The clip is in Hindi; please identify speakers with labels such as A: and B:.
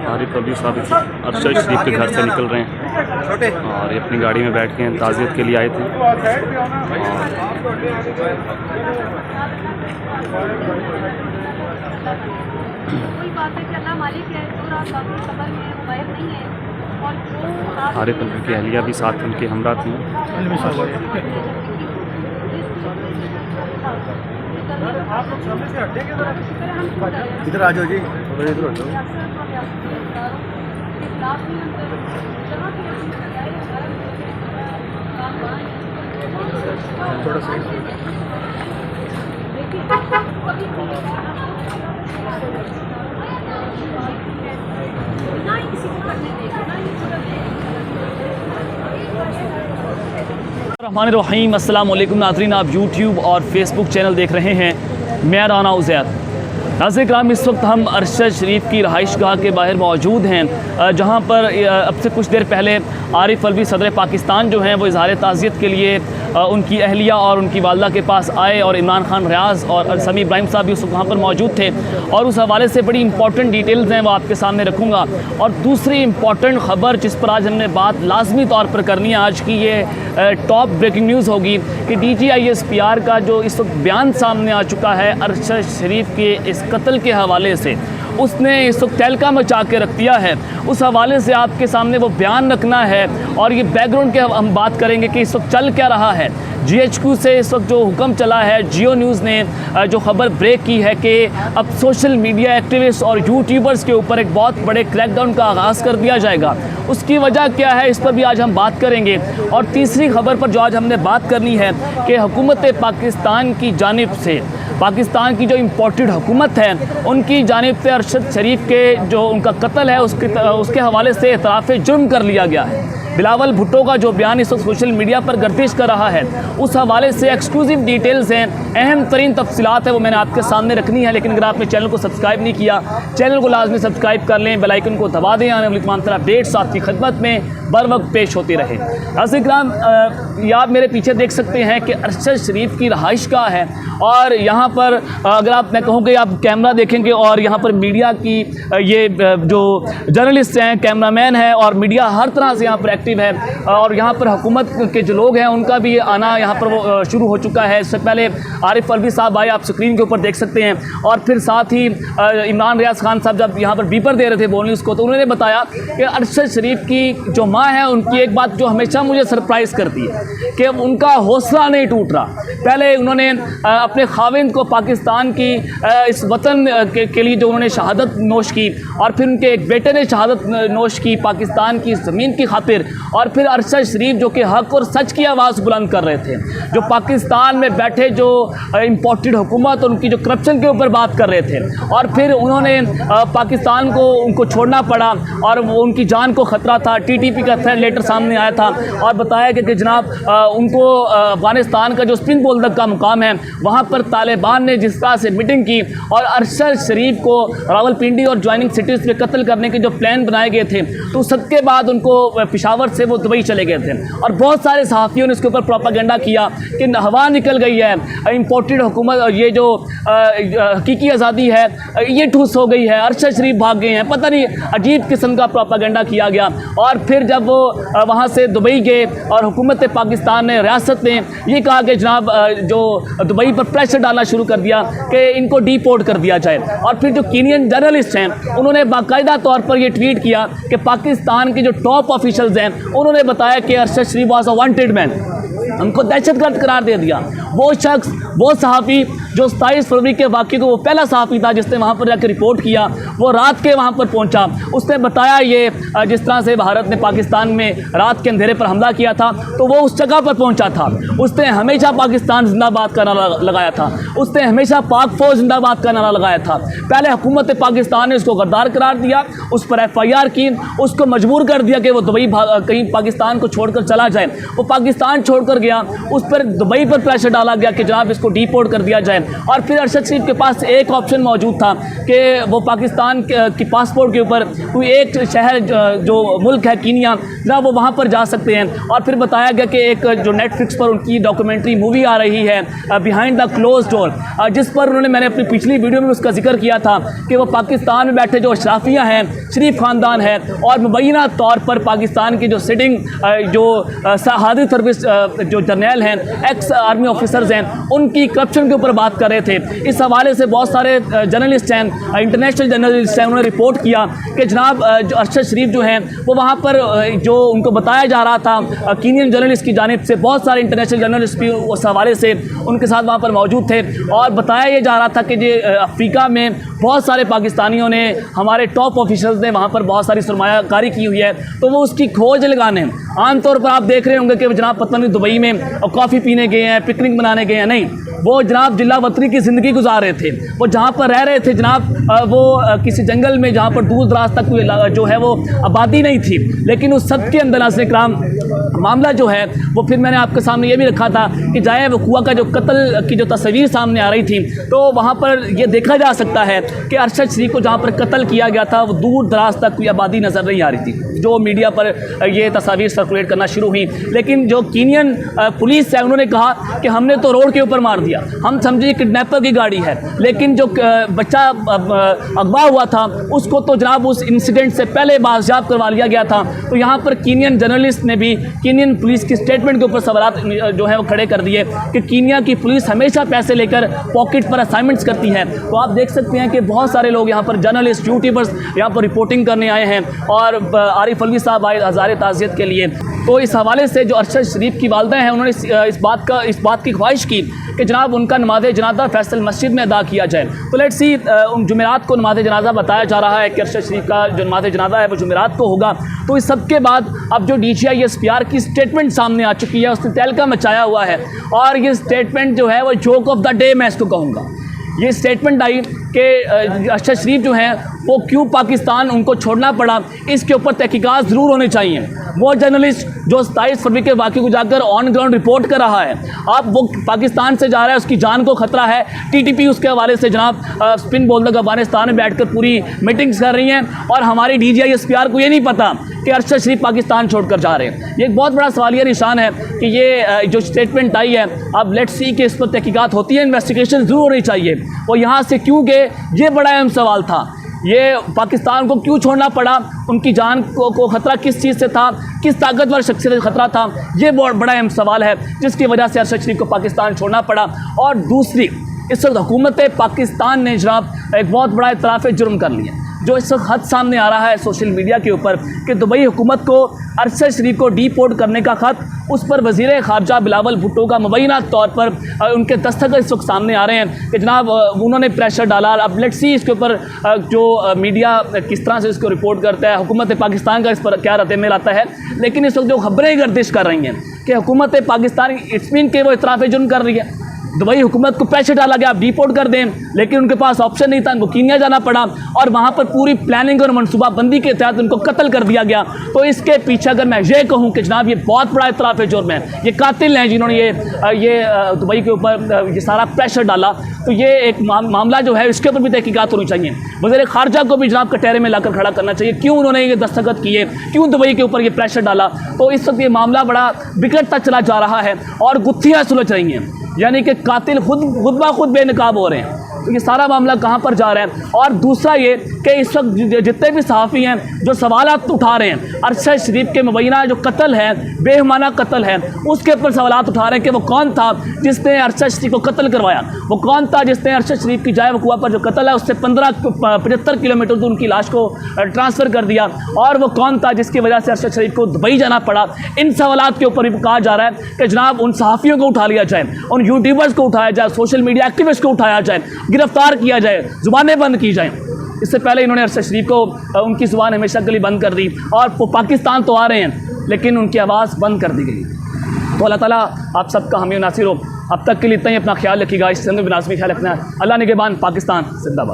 A: आरिफ अलवी साहब अरशद शरीफ के घर से निकल रहे हैं और ये अपनी गाड़ी में बैठ के ताज़ियत के लिए आए थे। आरिफ अलवी की अहलिया भी साथ उनके हमरा थी।
B: आप लोग सामने से हटेंगे इधर आ जाओ जी, इधर हटो। थोड़ा साइड
A: रहमानिर्रहीम। अस्सलाम वालेकुम नाज़रीन, आप यूट्यूब और फेसबुक चैनल देख रहे हैं। मैं राना उज़ैर। नाज़रीन कराम, इस वक्त हम अरशद शरीफ की रहाइशगाह के बाहर मौजूद हैं, जहां पर अब से कुछ देर पहले आरिफ अलवी सदर पाकिस्तान जो हैं वो इज़हार ताज़ियत के लिए उनकी अहलिया और उनकी वालदा के पास आए और इमरान खान रियाज़ और समी इब्राहिम साहब भी उस वहाँ पर मौजूद थे। और उस हवाले से बड़ी इंपॉर्टेंट डिटेल्स हैं वो आपके सामने रखूँगा। और दूसरी इंपॉर्टेंट ख़बर जिस पर आज हमने बात लाजमी तौर पर करनी है आज की, ये टॉप ब्रेकिंग न्यूज़ होगी कि DGISPR का जो इस वक्त बयान सामने आ चुका है अरशद शरीफ के इस कत्ल के हवाले से, उसने इस वक्त तहलका मचा के रख दिया है। उस हवाले से आपके सामने वो बयान रखना है और ये बैकग्राउंड के हम बात करेंगे कि इस वक्त चल क्या रहा है। GHQ से इस वक्त जो हुक्म चला है, जियो न्यूज़ ने जो खबर ब्रेक की है कि अब सोशल मीडिया एक्टिविस्ट और यूट्यूबर्स के ऊपर एक बहुत बड़े क्रैकडाउन का आगाज़ कर दिया जाएगा। उसकी वजह क्या है, इस पर भी आज हम बात करेंगे। और तीसरी खबर पर जो आज हमने बात करनी है कि हुकूमत पाकिस्तान की जानिब से, पाकिस्तान की जो इम्पोर्टेड हुकूमत है उनकी जानिब से अरशद शरीफ के जो उनका कत्ल है उसके हवाले से इतराफ़ जुर्म कर लिया गया है। बिलावल भुट्टो का जो बयान इस वक्त सोशल मीडिया पर गर्दिश कर रहा है, उस हवाले से एक्सक्लूसिव डिटेल्स हैं, अहम तरीन तफसीलात है वो मैंने आपके सामने रखनी है। लेकिन अगर आपने चैनल को सब्सक्राइब नहीं किया, चैनल को लाजमी सब्सक्राइब कर लें, बेल आइकन को दबा दें, आने वाली तमाम तरह अपडेट्स आपकी खिदमत में बर वक्त पेश होती रहे। नाज़रीन, आप मेरे पीछे देख सकते हैं कि अरशद शरीफ की रहाइशगाह है और यहाँ पर अगर मैं कहूँ कि आप कैमरा देखेंगे और यहाँ पर मीडिया की ये जो जर्नलिस्ट हैं, कैमरामैन हैं और मीडिया हर तरह से यहाँ पर एक्टिव है। और यहाँ पर हुकूमत के जो लोग हैं उनका भी आना यहाँ पर वो शुरू हो चुका है। इससे पहले आरिफ अलवी साहब आए, आप स्क्रीन के ऊपर देख सकते हैं। और फिर साथ ही इमरान रियाज खान साहब जब यहाँ पर बीपर दे रहे थे बोल न्यूज़ को, तो उन्होंने बताया कि अरशद शरीफ की जो माँ है उनकी एक बात जो हमेशा मुझे सरप्राइज़ करती है कि उनका हौसला नहीं टूट रहा। पहले उन्होंने अपने खाविंद को पाकिस्तान की इस वतन के लिए जो उन्होंने शहादत नोश की, और फिर उनके एक बेटे ने शहादत नोश की पाकिस्तान की ज़मीन की खातिर। और फिर अरशद शरीफ जो कि हक़ और सच की आवाज़ बुलंद कर रहे थे, जो पाकिस्तान में बैठे जो इम्पोर्टेड हुकूमत और उनकी जो करप्शन के ऊपर बात कर रहे थे। और फिर उन्होंने पाकिस्तान को उनको छोड़ना पड़ा और वो उनकी जान को ख़तरा था। TTP का थ्रेड लेटर सामने आया था और बताया कि जनाब उनको अफ़गानिस्तान का जो स्पिन बोल्डर का मुकाम है वहाँ पर तालिबान ने जिस तरह से मीटिंग की और अरशद शरीफ को रावलपिंडी और ज्वाइनिंग सिटीज़ में कत्ल करने के जो प्लान बनाए गए थे, तो सबके बाद उनको पेशावर से वो दुबई चले गए थे। और बहुत सारे सहाफ़ियों ने इसके ऊपर प्रोपागेंडा किया कि हवा निकल गई है, इम्पोर्टेड हुकूमत और ये जो हकीकी आज़ादी है ये ठूस हो गई है, अरशद शरीफ भाग गए हैं, पता नहीं अजीब किस्म का प्रोपागेंडा किया गया। और फिर जब वो वहाँ से दुबई गए और हुकूमत पाकिस्तान ने, रियासत ने ये कहा कि जनाब जो दुबई पर प्रेशर डालना शुरू कर दिया कि इनको डिपोर्ट कर दिया जाए। और फिर जो कीनियन जर्नलिस्ट हैं उन्होंने बाकायदा तौर पर ये ट्वीट किया कि पाकिस्तान के जो टॉप ऑफिशियल्स हैं उन्होंने बताया कि अरशद शरीफ वाज अ वांटेड मैन, उनको दहशतगर्द करार दे दिया। वो शख्स, वो सहाफ़ी जो 27 फरवरी के वाक़े को, वो पहला सहाफ़ी था जिसने वहाँ पर जाकर रिपोर्ट किया, वो रात के वहाँ पर पहुँचा, उसने बताया ये जिस तरह से भारत ने पाकिस्तान में रात के अंधेरे पर हमला किया था तो वो उस जगह पर पहुँचा था। उसने हमेशा पाकिस्तान जिंदाबाद का नारा लगाया था, उसने हमेशा पाक फ़ौज जिंदाबाद का नारा लगाया था। पहले हुकूमत पाकिस्तान ने उसको गद्दार करार दिया, उस पर FIR की, उसको मजबूर कर दिया कि वो दुबई कहीं पाकिस्तान को छोड़कर चला जाए। वो पाकिस्तान छोड़कर गया, उस पर दुबई पर प्रेशर डाला गया कि जनाब इसको डिपोर्ट कर दिया जाए। और फिर अरशद शरीफ के पास एक ऑप्शन मौजूद था कि वो पाकिस्तान की पासपोर्ट के ऊपर कोई एक शहर जो मुल्क है कीनिया जनाब, वो वहाँ पर जा सकते हैं। और फिर बताया गया कि एक जो नेटफ्लिक्स पर उनकी डॉक्यूमेंट्री मूवी आ रही है बिहाइंड द क्लोज डोर, जिस पर उन्होंने, मैंने अपनी पिछली वीडियो में उसका जिक्र किया था कि वो पाकिस्तान में बैठे जो अशराफिया हैं, शरीफ ख़ानदान है, और मुबैना तौर पर पाकिस्तान की जो सिटिंग जो हादी सर्विस जो जर्नल हैं, एक्स आर्मी ऑफिसर्स हैं, उनकी करप्शन के ऊपर बात कर रहे थे। इस हवाले से बहुत सारे जर्नलिस्ट हैं, इंटरनेशनल जर्नलिस्ट हैं, उन्होंने रिपोर्ट किया कि जनाब जो अरशद शरीफ जो हैं वो वहाँ पर जो उनको बताया जा रहा था कीनियन जर्नलिस्ट की जानिब से, बहुत सारे इंटरनेशनल जर्नलिस्ट भी उस हवाले से उनके साथ वहाँ पर मौजूद थे, और बताया ये जा रहा था कि ये अफ्रीका में बहुत सारे पाकिस्तानियों ने, हमारे टॉप ऑफिसर्स ने वहाँ पर बहुत सारी सरमायाकारी की हुई है, तो वो उसकी खोज लगाने, आमतौर पर आप देख रहे होंगे कि जनाब पता नहीं दुबई में कॉफ़ी पीने गए हैं, पिकनिक मनाने गए हैं, नहीं, वो जनाब जिला वतनी की ज़िंदगी गुजार रहे थे। वो जहाँ पर रह रहे थे जनाब, वो किसी जंगल में जहाँ पर दूर दराज तक जो है वो आबादी नहीं थी, लेकिन उस सब के अंदर नाज़रीन इकराम मामला जो है वो फिर मैंने आपके सामने ये भी रखा था कि जाए वक़ुआ का जो कत्ल की जो तस्वीर सामने आ रही थी, तो वहाँ पर ये देखा जा सकता है कि अरशद शरीफ को जहाँ पर कत्ल किया गया था वो दूर दराज तक कोई आबादी नज़र नहीं आ रही थी, जो मीडिया पर ये तस्वीर सर्कुलेट करना शुरू हुई। लेकिन जो कीनियन पुलिस है उन्होंने कहा कि हमने तो रोड के ऊपर मार दिया, हम समझे किडनैपर की गाड़ी है, लेकिन जो बच्चा अगवा हुआ था उसको तो जनाब उस इंसिडेंट से पहले बाजियाब करवा लिया गया था। तो यहाँ पर कीनियन जर्नलिस्ट ने भी कीनियन पुलिस की स्टेटमेंट के ऊपर सवाल जो है वो खड़े कर दिए कि कीनिया की पुलिस हमेशा पैसे लेकर पॉकेट पर असाइनमेंट्स करती है। तो आप देख सकते हैं कि बहुत सारे लोग यहाँ पर जर्नलिस्ट, यूट्यूबर्स यहाँ पर रिपोर्टिंग करने आए हैं, और आरिफ अलवी साहब आए हज़ारे ताज़ियत के लिए। तो इस हवाले से जो अरशद शरीफ की वालदा हैं उन्होंने इस बात की ख्वाहिश की कि जनाब उनका नमाज जनाजा फैसल मस्जिद में अदा किया जाए। तो लेट्स सी, जुमेरात को नमाज जनाजा बताया जा रहा है कि अरशद शरीफ का जो नमाज जनाजा है वो जुमेरात को होगा। तो इस सब के बाद अब जो DCI-SPR की स्टेटमेंट सामने आ चुकी है, उसने तहलका मचाया हुआ है, और ये स्टेटमेंट जो है वो जोक ऑफ द डे मैं इसको कहूँगा। ये स्टेटमेंट आई कि अरशद शरीफ जो हैं वो क्यों पाकिस्तान उनको छोड़ना पड़ा, इसके ऊपर तहकीकात ज़रूर होने चाहिए। वो जर्नलिस्ट जो 27 फरवरी के वाक़े को जाकर ऑन ग्राउंड रिपोर्ट कर रहा है, अब वो पाकिस्तान से जा रहा है, उसकी जान को ख़तरा है। TTP उसके हवाले से जनाब स्पिन बॉलर अफगानिस्तान में बैठकर पूरी मीटिंग्स कर रही हैं, और हमारी DCI-SPR को ये नहीं पता कि अरशद शरीफ पाकिस्तान छोड़कर जा रहे हैं। ये एक बहुत बड़ा सवालिया निशान है कि ये जो स्टेटमेंट आई है, अब लेट्स सी कि इस पर तहकीकात होती है, इन्वेस्टिगेशन ज़रूर होनी चाहिए। वो यहाँ से क्यों गए, ये बड़ा अहम सवाल था। ये पाकिस्तान को क्यों छोड़ना पड़ा, उनकी जान को ख़तरा किस चीज़ से था, किस ताकतवर शख्सियत से ख़तरा था, ये बहुत बड़ा अहम सवाल है जिसकी वजह से अरशद शरीफ को पाकिस्तान छोड़ना पड़ा। और दूसरी, इस वक्त हुकूमत पाकिस्तान ने जनाब एक बहुत बड़ा इतराफ़ जुर्म कर लिया, जो इस वक्त हद सामने आ रहा है सोशल मीडिया के ऊपर कि दुबई हुकूमत को अरशद शरीफ को डीपोर्ट करने का ख़त, उस पर वज़ीर ख़ारजा बिलावल भुट्टो का मुबैना तौर पर उनके दस्तखत इस वक्त सामने आ रहे हैं कि जनाब उन्होंने प्रेशर डाला। अब लेट्स सी इसके ऊपर जो मीडिया किस तरह से इसको रिपोर्ट करता है, हुकूमत पाकिस्तान का इस पर क्या रद्द-ए-अमल आता है। लेकिन इस वक्त जो खबरें गर्दिश कर रही हैं कि हुकूमत पाकिस्तान इट्स मीन के वो इतराफ़ जुर्म कर रही है, दुबई हुकूमत को प्रेशर डाला गया आप डिपोर्ट कर दें, लेकिन उनके पास ऑप्शन नहीं था, उनको कीनिया जाना पड़ा, और वहाँ पर पूरी प्लानिंग और मनसूबाबंदी के तहत उनको कत्ल कर दिया गया। तो इसके पीछे अगर मैं ये कहूँ कि जनाब ये बहुत बड़ा इतराफ़ जुर्म है, ये कातिल हैं जिन्होंने ये दुबई के ऊपर ये सारा प्रेशर डाला, तो ये एक मामला जो है इसके ऊपर भी तहकीकात होनी चाहिए। वज़ीर ख़ारजा को भी जनाब कटहरे में लाकर खड़ा करना चाहिए, क्यों उन्होंने ये दस्तखत किए, क्यों दुबई के ऊपर ये प्रेशर डाला। तो इस वक्त ये मामला बड़ा बिगड़ता चला जा रहा है और गुत्थियाँ सुलझ रही हैं, यानी कि कातिल खुद ब खुद बेनकाब हो रहे हैं। तो ये सारा मामला कहाँ पर जा रहा है। और दूसरा ये कि इस वक्त जितने भी सहाफ़ी हैं जो सवालात उठा रहे हैं, अरशद शरीफ के मुबैना जो कत्ल है, बेहमाना कत्ल है, उसके ऊपर सवालात उठा रहे हैं कि वो कौन था जिसने अरशद शरीफ को कत्ल करवाया, वो कौन था जिसने अरशद शरीफ की जाए वक़ुआ पर जो कत्ल है उससे 75 किलोमीटर दूर उनकी लाश को ट्रांसफ़र कर दिया, और वो कौन था जिसकी वजह से अरशद शरीफ को दुबई जाना पड़ा। इन सवालात के ऊपर भी कहा जा रहा है कि जनाब उन सहाफ़ियों को उठा लिया जाए, उन यूट्यूबर्स को उठाया जाए, सोशल मीडिया एक्टिविस्ट को उठाया जाए, गिरफ्तार किया जाए, ज़ुबानें बंद की जाएँ। इससे पहले इन्होंने अरशद शरीफ को उनकी ज़ुबान हमेशा के लिए बंद कर दी, और वो पाकिस्तान तो आ रहे हैं लेकिन उनकी आवाज़ बंद कर दी गई। तो अल्लाह ताला आप सबका हामी नासिर हो। अब तक के लिए इतना ही, अपना ख्याल रखिएगा, इस संग भी नाज़मी ख्याल रखना है। अल्लाह निगहबान, पाकिस्तान जिंदाबाद।